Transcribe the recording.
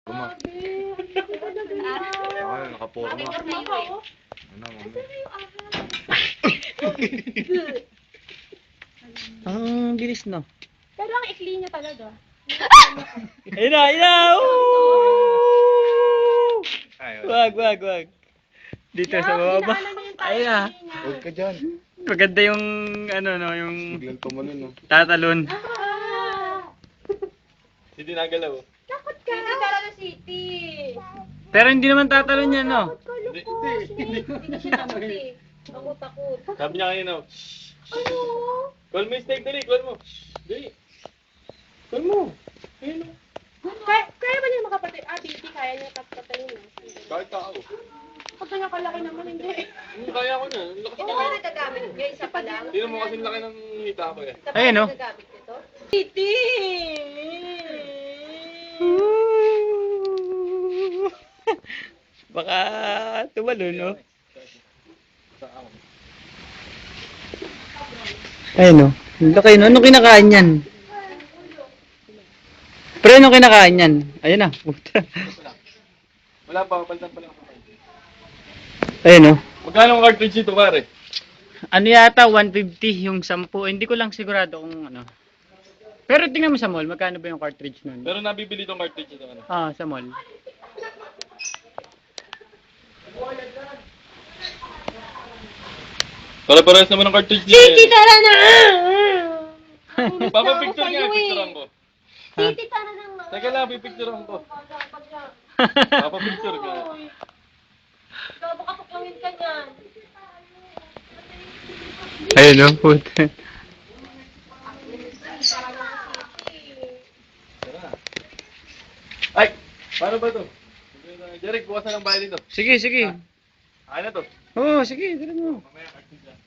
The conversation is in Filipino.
Forma. Ay, nakaporma. Ano. Ang bilis no. Pero ang ikli niya talaga. Ayun na, ayun na! Woo! Ay, Wag. Dito sa baba. Dinaanan niya yung tayo Ayun na. ikli niya. huwag ka dyan. Maganda yung, ano no, yung Biglang tumalon, no? tatalon. Hindi nagalaw. Takot ka. Hindi tara na city. Pero hindi naman tatalon yan, no? Hindi na siya takot eh. Takot. Sabi niya kanina, Ano? call mo yung steak, dali, call mo. Dali. Call mo. Ayun, no? Kaya ba niya makapatay? Baby, kaya niya patayin mo. Kahit tao. Kapag niya kalaki naman, hindi. Kaya ko na. Ang lakas Oo, niya. nagagamit. Guys, sa pala. Tingnan mo kasi laki ng hita ko eh. Ayun, no? Nagagamit nito? City! Baka tumalon, no? Ayun, no? Ang laki, no? Anong kinakain yan? Pre, anong kinakain yan? Ayun na, puta. Wala pa, palitan pa lang. Ayun, no? Magkano ang cartridge ito, pare? Ano yata, 150 yung 10. Hindi ko lang sigurado kung ano. Pero tingnan mo sa mall, magkano ba yung cartridge nun? Pero nabibili itong cartridge ito, ano? Ah, sa mall. Para-parehas naman ang cartridge niya. City, tara na! Papapicture nga, picturean ko. City, tara na nga. Teka lang, pipicturean ko. Papapicture ka. Ikaw, baka tuklawin ka niyan. Ayun, no? Puta. Ay! Paano ba ito? Jeric, bukas na lang bahay dito. Sige. Ano to? Oo, sige, tira mo. Mamaya cartridge yan.